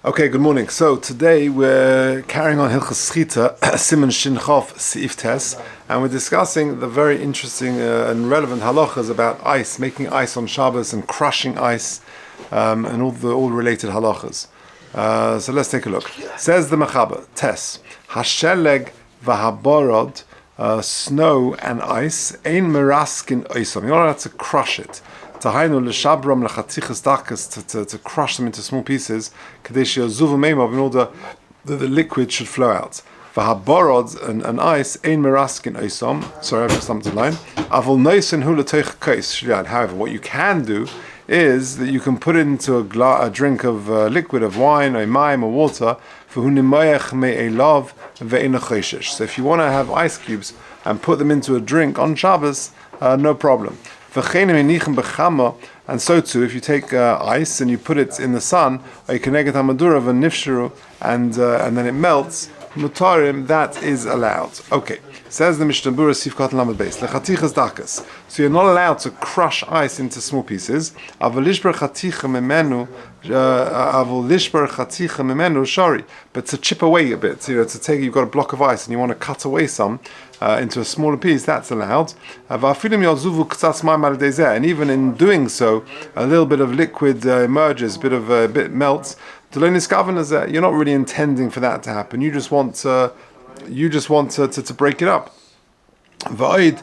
Okay, good morning. So today we're carrying on Hilchas Schita, Siman Shin Chof Seif Tes, and we're discussing the very interesting and relevant halachas about ice, making ice on Shabbos and crushing ice, and all related halachas. So let's take a look. Says the Mechaber, Tes, Hasheleg v'haborod, snow and ice, ein meraskin oisom. You're not allowed to crush it. To crush them into small pieces, in order that the liquid should flow out. V'haborod and ice, ein meraskin oisom. Sorry, I've just jumped a line. However, what you can do is that you can put it into a drink of liquid, of wine, or maim, or water. So if you want to have ice cubes and put them into a drink on Shabbos, no problem. And so too, if you take ice and you put it in the sun, and then it melts, mutarim, that is allowed. Okay, says the Mishnah Berurah Sifkat Lamed Beis, lechatichas dakas. So you're not allowed to crush ice into small pieces. But to chip away a bit, to take, you've got a block of ice and you want to cut away some into a smaller piece, that's allowed. And even in doing so, a little bit of liquid emerges, a bit melts. You're not really intending for that to happen. You just want to break it up. And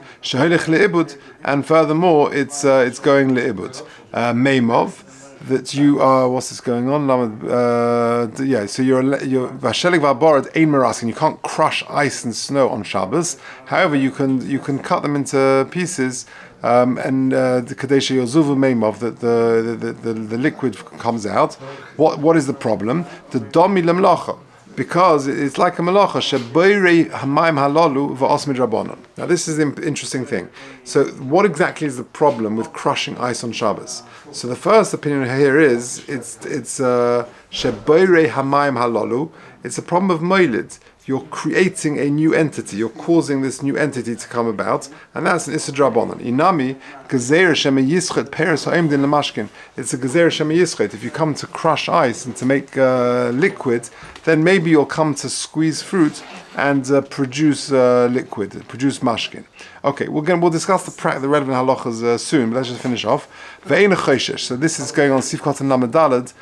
furthermore, it's going le'ibud. Meimov, that you are, what's this going on? So you're vashelik v'aborod ein meraskin. You can't crush ice and snow on Shabbos. However, you can cut them into pieces, and the kadesha yozuvu meimov, that the liquid comes out. What is the problem? The domi lemlacha. Because it's like a malacha, shebeirei hamayim halalu v'osmid rabbanon. Now this is the interesting thing. So what exactly is the problem with crushing ice on Shabbos? So the first opinion here is it's shebeirei hamayim halalu. It's a problem of moilid. You're creating a new entity. You're causing this new entity to come about, and that's an Issa Drabanan. Inami gezer shema yischet peres ha'im din lemashkin. It's a gezer shema yischet. If you come to crush ice and to make liquid, then maybe you'll come to squeeze fruit and produce liquid, produce mashkin. Okay, we'll discuss the relevant halachas soon, but let's just finish off. Ve'ena choshesh. So this is going on Sifkat and Lamed Daled.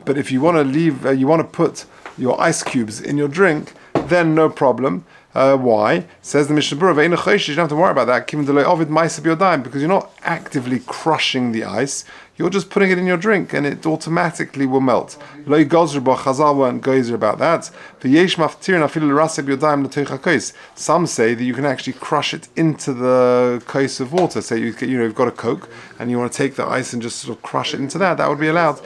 But if you want to leave, you want to put your ice cubes in your drink, then no problem. Why? Says the Mishnah Berurah, you don't have to worry about that, because you're not actively crushing the ice, you're just putting it in your drink and it automatically will melt. Chazal weren't gozer about that. Some say that you can actually crush it into the case of water. Say you've got a Coke and you want to take the ice and just sort of crush it into that would be allowed.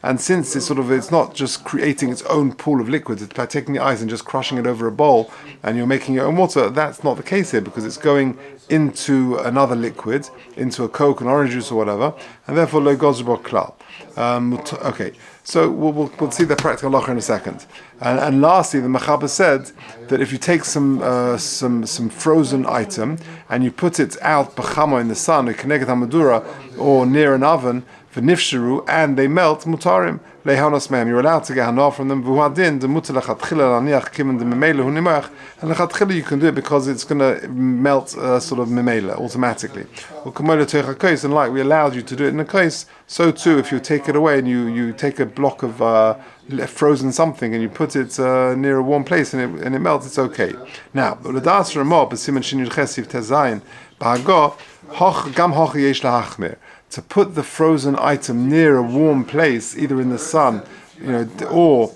And since it's not just creating its own pool of liquid, it's by taking the ice and just crushing it over a bowl and you're making your own water, that's not the case here, because it's going into another liquid, into a Coke, an orange juice or whatever, and therefore lo gozer bo klal. Okay, so we'll see the practical halacha in a second. And lastly, the Mechaber said that if you take some frozen item and you put it out b'chama in the sun, or keneged hamadura, or near an oven, v'nifsheru, and they melt, mutarim lehanos mehem. You're allowed to get hana from them. V'huadin the mutar lechatchila laniach kimen de memela hu nimach. And lechatchila you can do it because it's going to melt sort of memela automatically. And like we allowed you to do it in a case, so too if you take it away and you take a block of frozen something and you put it near a warm place and it melts, it's okay. Now, l'das ramah b'siman shin yudchesiv tezayin b'hago hoch gam hoch yesh lahachmer. To put the frozen item near a warm place, either in the sun, or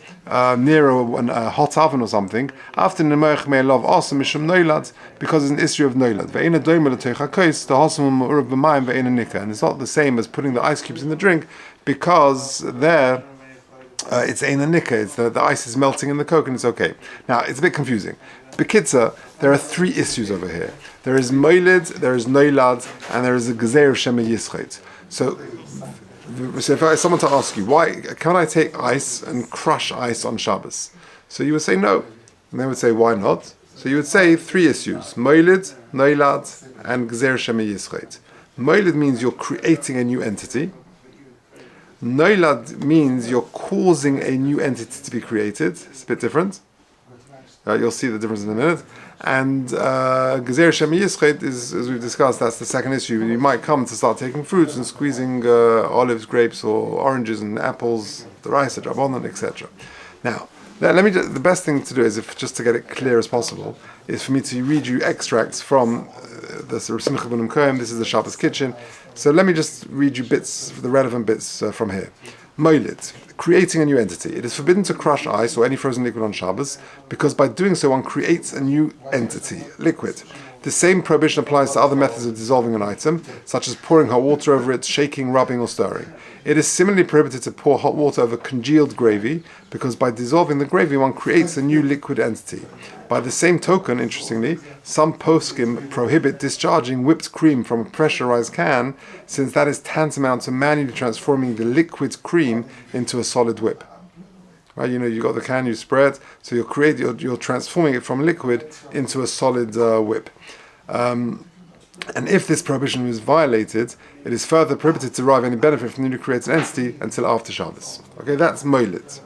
near a hot oven or something, after nemoich me'elav also mishum noilad, because it's an issue of noilad. Ve'ena doimel l'teichakos the hosum u'urav b'mayim ve'ena nika, and it's not the same as putting the ice cubes in the drink, because there it's eina nika. It's the ice is melting in the Coke and it's okay. Now it's a bit confusing. Bekitza, there are three issues over here. There is moilid, there is noilad, and there is a gezer shema yischet. So if someone to ask you, why can I take ice and crush ice on Shabbos? So you would say no, and they would say why not? So you would say three issues: moilid, noilad, and gezer shema yischet. Moiled means you're creating a new entity. Noilad means you're causing a new entity to be created. It's a bit different. You'll see the difference in a minute. And Gezer Shem Yischet is, as we've discussed, that's the second issue. You might come to start taking fruits and squeezing olives, grapes, or oranges and apples, the rice, drabonon, etc. Now, let me. The best thing to do is, just to get it clear as possible, is for me to read you extracts from the Simcha B'Num Kohen. This is the Shabbos kitchen. So let me just read you bits, the relevant bits from here. Moilid, creating a new entity. It is forbidden to crush ice or any frozen liquid on Shabbos, because by doing so one creates a new entity, liquid. The same prohibition applies to other methods of dissolving an item, such as pouring hot water over it, shaking, rubbing, or stirring. It is similarly prohibited to pour hot water over congealed gravy, because by dissolving the gravy one creates a new liquid entity. By the same token, interestingly, some poskim prohibit discharging whipped cream from a pressurized can, since that is tantamount to manually transforming the liquid cream into a solid whip. Right? You got the can, you spray it, so you're transforming it from liquid into a solid whip. And if this prohibition is violated, it is further prohibited to derive any benefit from the newly created entity until after Shabbos. Okay, that's moilid.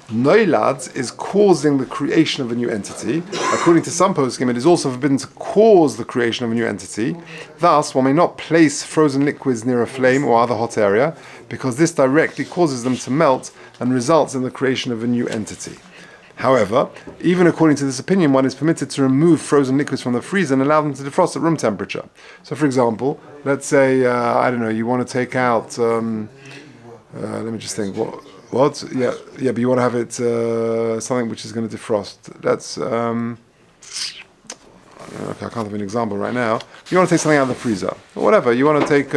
Noilad is causing the creation of a new entity. According to some poskim, it is also forbidden to cause the creation of a new entity. Thus, one may not place frozen liquids near a flame or other hot area, because this directly causes them to melt and results in the creation of a new entity. However, even according to this opinion, one is permitted to remove frozen liquids from the freezer and allow them to defrost at room temperature. So, for example, let's say, you want to take out, let me just think, what? Yeah, but you want to have it, something which is going to defrost. That's, okay, I can't think of an example right now. You want to take something out of the freezer, or whatever. You want to take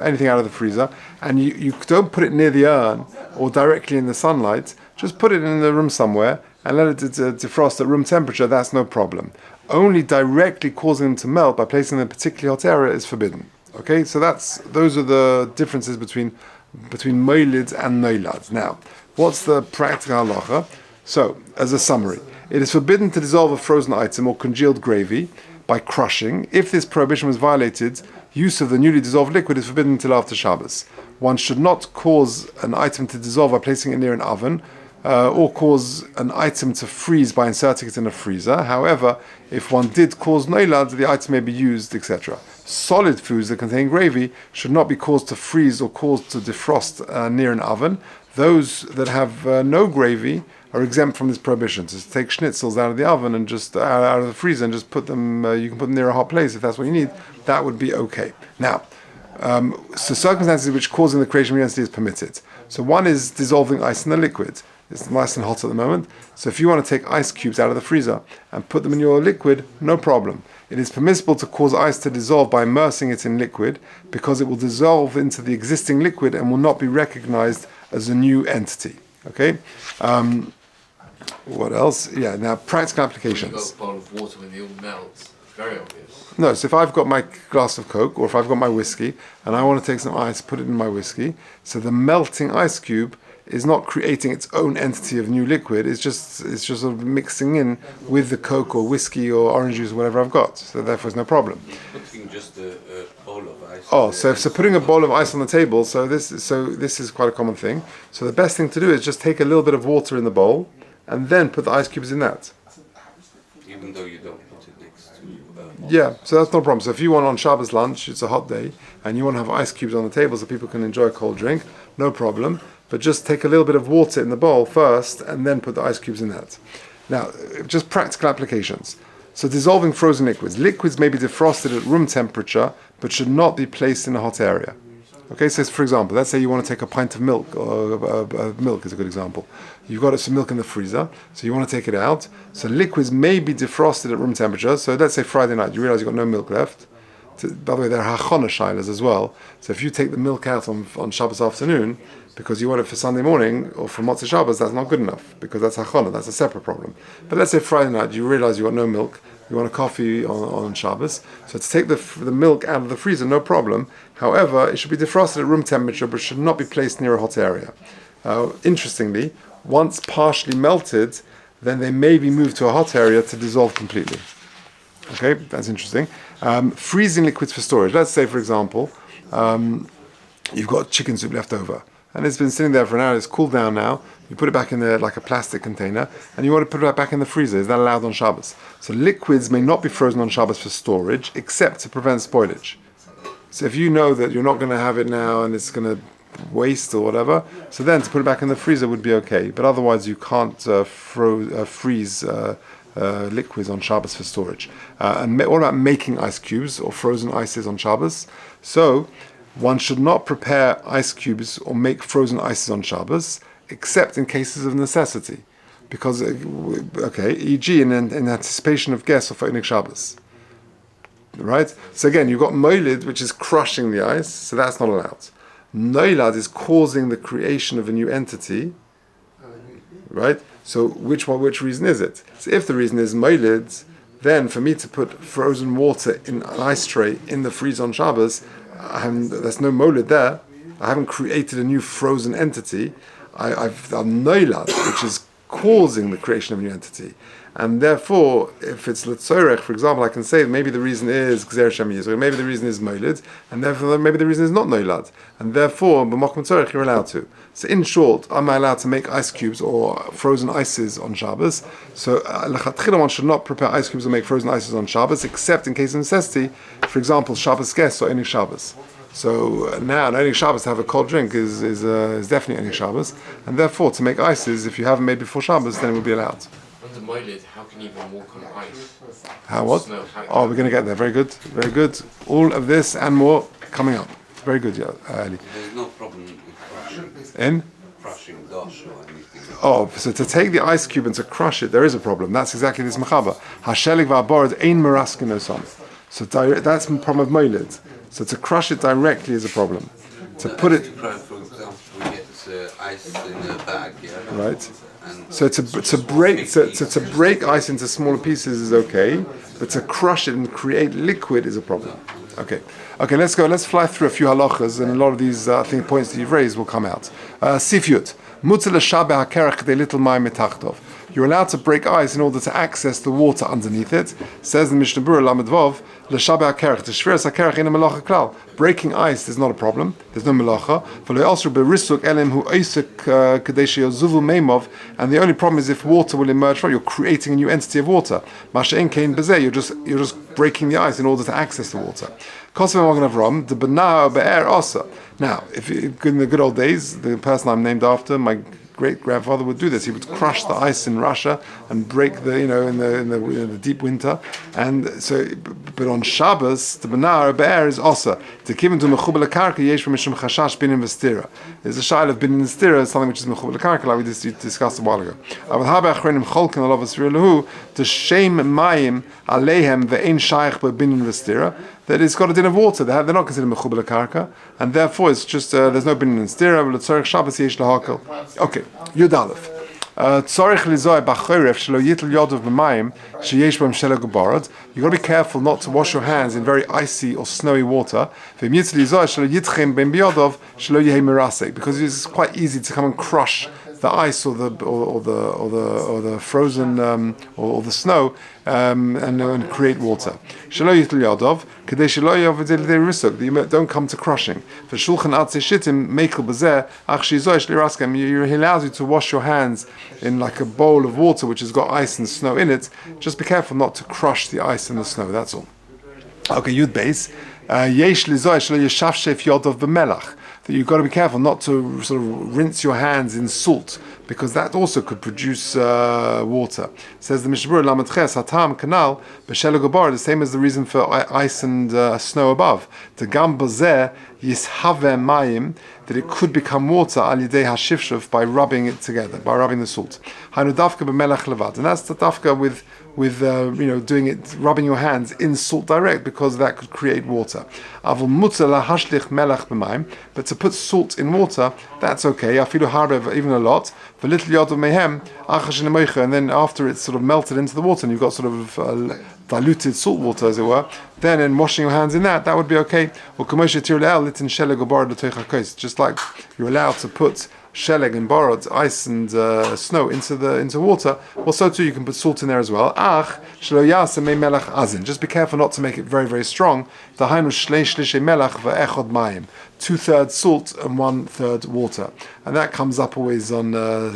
anything out of the freezer, and you don't put it near the urn or directly in the sunlight. Just put it in the room somewhere and let it defrost at room temperature. That's no problem. Only directly causing them to melt by placing them in a particularly hot area is forbidden. Okay, so those are the differences between moilid and noilad. Now, what's the practical halacha? So, as a summary, it is forbidden to dissolve a frozen item or congealed gravy by crushing. If this prohibition was violated, use of the newly dissolved liquid is forbidden until after Shabbos. One should not cause an item to dissolve by placing it near an oven, or cause an item to freeze by inserting it in a freezer. However, if one did cause noilad, the item may be used, etc. Solid foods that contain gravy should not be caused to freeze or caused to defrost near an oven. Those that have no gravy are exempt from this prohibition. So take schnitzels out of the oven and just out of the freezer and just put them. You can put them near a hot place if that's what you need. That would be okay. Now, so circumstances which causing the creation of entity is permitted. So one is dissolving ice in the liquid. It's nice and hot at the moment. So if you want to take ice cubes out of the freezer and put them in your liquid, no problem. It is permissible to cause ice to dissolve by immersing it in liquid, because it will dissolve into the existing liquid and will not be recognized as a new entity. Okay? What else? Yeah, now practical applications. You've got a bowl of water when they all melt. It's very obvious. No, so if I've got my glass of Coke, or if I've got my whiskey, and I want to take some ice, put it in my whiskey, so the melting ice cube is not creating its own entity of new liquid. It's just sort of mixing in with the Coke or whiskey or orange juice or whatever I've got. So therefore, it's no problem. Putting just a bowl of ice. Oh, so putting a bowl of ice on the table. So this is quite a common thing. So the best thing to do is just take a little bit of water in the bowl and then put the ice cubes in that. Even though you don't put it next to. Yeah, so that's no problem. So if you want on Shabbos lunch, it's a hot day, and you want to have ice cubes on the table so people can enjoy a cold drink, no problem. But just take a little bit of water in the bowl first and then put the ice cubes in that. Now, just practical applications. So dissolving frozen liquids. Liquids may be defrosted at room temperature, but should not be placed in a hot area. Okay, so for example, let's say you want to take a pint of milk, or milk is a good example. You've got some milk in the freezer, so you want to take it out. So liquids may be defrosted at room temperature. So let's say Friday night, you realize you've got no milk left. By the way, there are hachana shilas as well. So if you take the milk out on Shabbos afternoon, because you want it for Sunday morning or for Motzei Shabbos, that's not good enough, because that's hachana, that's a separate problem. But let's say Friday night, you realize you've got no milk, you want a coffee on Shabbos, so to take the milk out of the freezer, no problem. However, it should be defrosted at room temperature, but should not be placed near a hot area. Interestingly, once partially melted, then they may be moved to a hot area to dissolve completely. Okay, that's interesting. Freezing liquids for storage. Let's say, for example, you've got chicken soup left over, and it's been sitting there for an hour. It's cooled down now. You put it back in there like a plastic container, and you want to put it back in the freezer. Is that allowed on Shabbos? So liquids may not be frozen on Shabbos for storage, except to prevent spoilage. So if you know that you're not going to have it now and it's going to waste or whatever, so then to put it back in the freezer would be okay. But otherwise, you can't freeze liquids on Shabbos for storage. And what about making ice cubes or frozen ices on Shabbos? So one should not prepare ice cubes or make frozen ices on Shabbos, except in cases of necessity. Because, e.g. in anticipation of guests or for Einik Shabbos. Right? So again, you've got moilid, which is crushing the ice, so that's not allowed. Noilad is causing the creation of a new entity. Right? So which reason is it? So if the reason is moilid, then for me to put frozen water in an ice tray in the freezer on Shabbos, there's no moilid there. I haven't created a new frozen entity. I've done noilad, which is causing the creation of a new entity. And therefore, if it's letzorech, for example, I can say maybe the reason is gzer shemiyaz, or maybe the reason is moilid, and therefore maybe the reason is not noilad. And therefore, b'mokum tzorech, you're allowed to. So in short, am I allowed to make ice cubes or frozen ices on Shabbos? So lechatchila, one should not prepare ice cubes or make frozen ices on Shabbos, except in case of necessity. For example, Shabbos guests or any Shabbos. So now, an Einik Shabbos to have a cold drink is definitely Einik Shabbos, and therefore to make ices, if you haven't made before Shabbos, then it will be allowed. Under moilid, how can you even walk on ice? How what? Snow, We're going to get there. Very good, very good. All of this and more coming up. Very good, Ali. There's no problem with crushing. Crushing dosh or anything. So to take the ice cube and to crush it, there is a problem. That's exactly this mechaba. Hashelik v'aborad ein meraskin osam. So that's the problem of moilid. So to crush it directly is a problem. To put it, for example, we get ice in a bag, yeah. Right. So to break ice into smaller pieces is okay, but to crush it and create liquid is a problem. Okay. Let's go. Let's fly through a few halachas, and a lot of these points that you've raised will come out. Sifyut mutzah l'shabeh hakerach de little ma'im mitachtov. You're allowed to break ice in order to access the water underneath it. Says the Mishnah Berurah Lamed Vav, l'shabeh hakerach, t'shviras hakerach in a melacha klal. Breaking ice is not a problem. There's no melacha. And the only problem is if water will emerge from it, you're creating a new entity of water. You're just breaking the ice in order to access the water. Now, if in the good old days, the person I'm named after, my great-grandfather would do this. He would crush the ice in Russia and break in the deep winter. And so, but on Shabbos, the benar be'er is also to give into mechubel karka yesh mishum chashash bin investira. There's a shail of bin investira, something which is mechubel karka, like we discussed a while ago. Aval habe achrenim cholkin alav asrilahu to shame mayim alehem ve'ein shaykh bin investira. That it's got a din of water. They're not considered mechubel karka, and therefore it's just there's no bin investira. But tzorich Shabbos yesh lahakel. Okay, Yud Aleph. Tzorich lizoy b'choref shelo yitl yodov b'mayim sheyesh b'hem shelo gebarad. You got to be careful not to wash your hands in very icy or snowy water. V'im yitl lizoy shelo yitchem b'hem b'yodov shelo yehei merasek, because it's quite easy to come and crush the ice or the frozen or the snow and create water. You don't come to crushing. It allows you to wash your hands in like a bowl of water which has got ice and snow in it. Just be careful not to crush the ice and the snow. That's all. Okay, Yud Beis. That you've got to be careful not to sort of rinse your hands in salt, because that also could produce water. Says the Mishnah Berurah Lamed Ches Hatam Kanal B'Shelo Gabar, the same as the reason for ice and snow above. The Gam Bozeh Yishave Mayim, that it could become water al yidei hashifshuf, by rubbing it together, by rubbing the salt. Hanu dafka b'melach levad, and that's the dafka with doing it, rubbing your hands in salt direct, because that could create water. Avul mutzah lahashlich melach b'mayim, but to put salt in water, that's okay. Afilu harbe, even a lot. For little yod of mehem achash in the and then after it's sort of melted into the water and you've got sort of diluted salt water, as it were, then in washing your hands in that would be okay. Or just like you're allowed to put sheleg and borod, ice and snow into water, well, so too you can put salt in there as well. Ach shelo yaseh mei melach azin. Just be careful not to make it very, very strong. Dahainu shlei shlishe melach ve'echod mayim. 2/3 salt and 1/3 water, and that comes up always on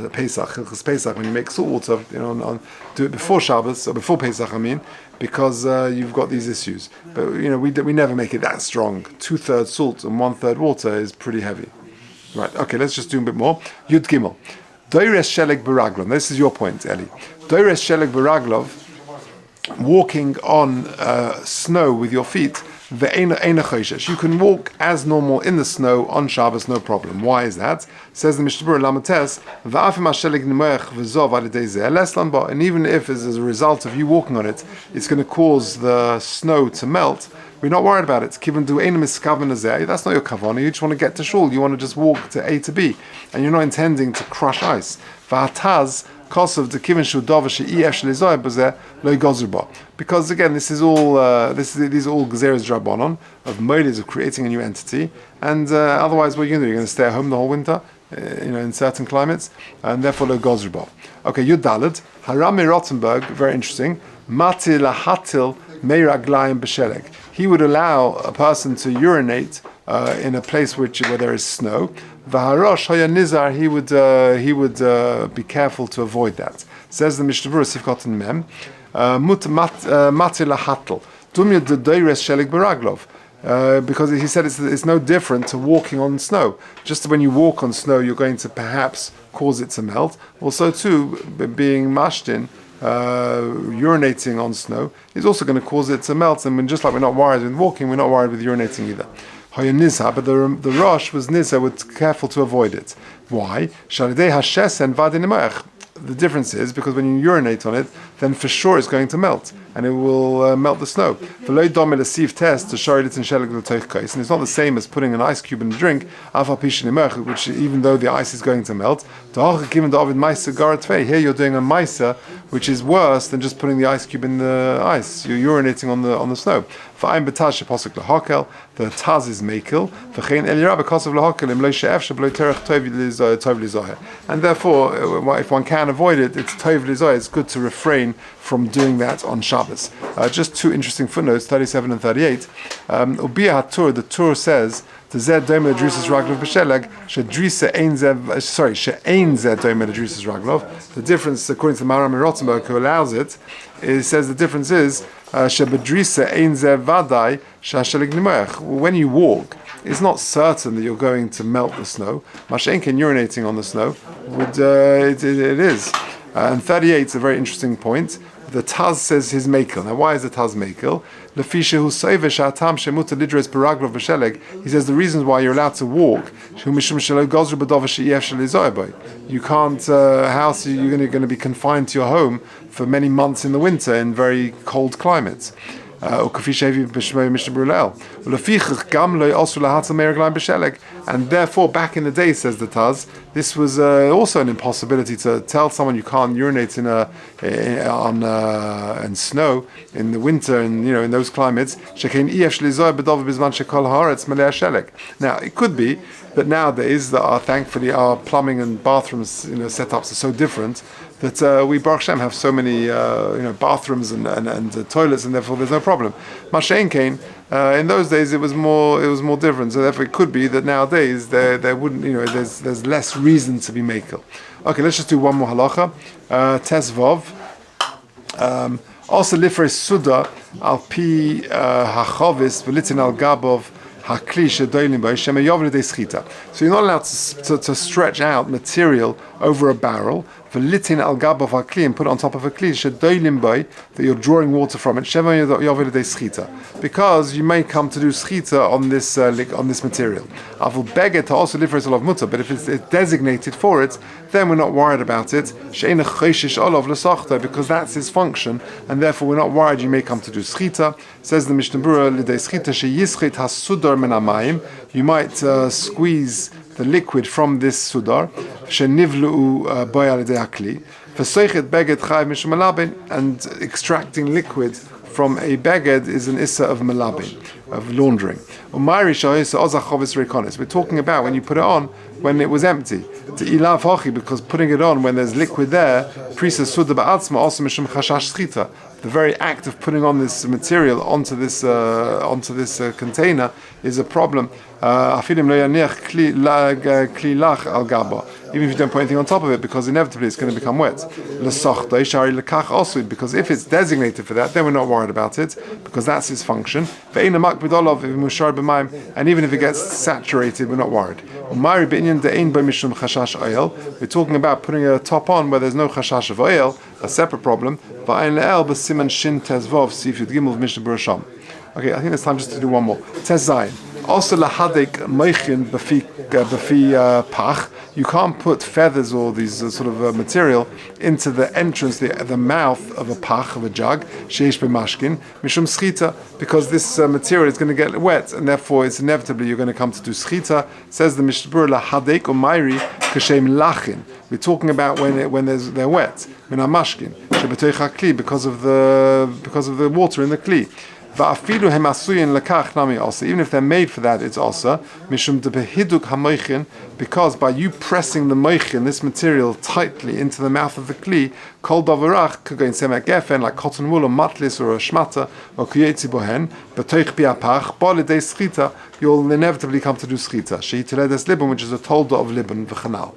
Pesach. Pesach, when you make salt water, do it before Shabbos or before Pesach. I mean, because you've got these issues. But we never make it that strong. 2/3 salt and 1/3 water is pretty heavy. Right. Okay. Let's just do a bit more. Yud Gimel. Doires sheleg beraglov. This is your point, Eli. Doires sheleg beraglov. Walking on snow with your feet. You can walk as normal in the snow on Shabbos, no problem. Why is that? Says the Mishnah Berurah Lamates, and even if as a result of you walking on it, it's going to cause the snow to melt, we're not worried about it. That's not your kavanah. You just want to get to shul. You want to just walk to A to B, and you're not intending to crush ice. Because again, this is all these are all gezeres drabanon of moedes of creating a new entity, and otherwise, what are you going to do? You're going to stay at home the whole winter, in certain climates, and therefore lo gozerba. Okay, Yud Daled Harami Rottenberg, very interesting. Mati lahatil meiraglayim b'sheleg. He would allow a person to urinate in a place where there is snow. V'harosh haya nizar. He would be careful to avoid that. Says the Mishnah Berurah Sifkat and Mem. Mati lahatil dumya dedoires sheleg beraglov. Because he said it's no different to walking on snow. Just when you walk on snow, you're going to perhaps cause it to melt. Also, too, being mashtin, urinating on snow is also going to cause it to melt. And just like we're not worried with walking, we're not worried with urinating either. But the Rosh was nisa, was careful to avoid it. Why? The difference is because when you urinate on it, then for sure it's going to melt, and it will melt the snow. And it's not the same as putting an ice cube in a drink, which even though the ice is going to melt, here you're doing a maisa, which is worse than just putting the ice cube in the ice. You're urinating on the snow. The taz is mekel, and therefore, if one can avoid it, it's tov lizoy. It's good to refrain from doing that on Shabbos. Just two interesting footnotes, 37 and 38. The Tur says, the difference, according to Maram and Rottenberg, who allows it, says the difference is when you walk, it's not certain that you're going to melt the snow. Mashenkin urinating on the snow, it is. And 38 is a very interesting point. The Taz says his mekel. Now, why is the Taz mekel? He says the reasons why you're allowed to walk. You can't. How are you going to be confined to your home for many months in the winter in very cold climates? And therefore, back in the day, says the Taz, this was also an impossibility to tell someone you can't urinate in snow in the winter, and in those climates. Now, it could be that nowadays thankfully our plumbing and bathrooms setups are so different that we Baruch Hashem have so many bathrooms and toilets, and therefore there's no problem. Mashen Kain, in those days it was more different, so therefore it could be that nowadays there wouldn't there's less reason to be mekel. Okay, let's just do one more halacha. Tesvav. Also lifres suda al pi hachovis v'litin al gabov. So you're not allowed to stretch out material over a barrel, and put it on top of a kli that you're drawing water from it, because you may come to do schita on this material. But if it's designated for it, then we're not worried about it, because that's its function, and therefore we're not worried you may come to do schita. Says the Mishnah Berurah, you might squeeze the liquid from this sudar, and extracting liquid from a beged is an issa of malabin, of laundering. We're talking about when you put it on when it was empty. Because putting it on when there's liquid there, the very act of putting on this material onto this container is a problem. Even if you don't put anything on top of it, because inevitably it's going to become wet. Because if it's designated for that, then we're not worried about it, because that's its function. And even if it gets saturated, we're not worried. We're talking about putting a top on where there's no chashash of oil, a separate problem. Okay, I think it's time just to do one more. Tez Zayin. Also lahadek meichin b'fi pach. You can't put feathers or these sort of material into the entrance, the mouth of a pach, of a jug, sheish b'mashkin, mishum schita, because this material is going to get wet, and therefore it's inevitably you're going to come to do schita. Says the Mishnah lahadek or mairi kashem lachin. We're talking about when they're wet, min hamashkin, shebetoich hakli, because of the water in the kli. Even if they're made for that, it's also because by you pressing the moichin, this material, tightly into the mouth of the kli, kol davarach could go in semek gefen, like cotton wool or matlis or a shmata or kuyetzi bohen, betoich biapach, bolidei schita, you'll inevitably come to do schita. Sheitiledes libun, which is a tolda of libun v'chanal.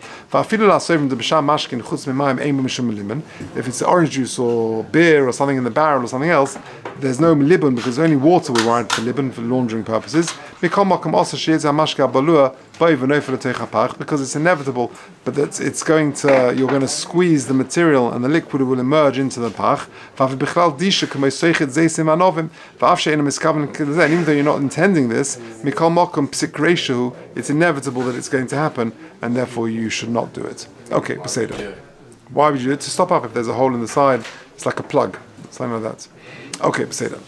If it's orange juice or beer or something in the barrel or something else, there's no libun because only water we're wired for libun for laundering purposes. Because it's inevitable, but it's going to, you're going to squeeze the material and the liquid will emerge into the pach. And even though you're not intending this, it's inevitable that it's going to happen, and therefore you should not do it. Okay, Beseda. Why would you do it? To stop up if there's a hole in the side. It's like a plug, something like that. Okay, Beseda.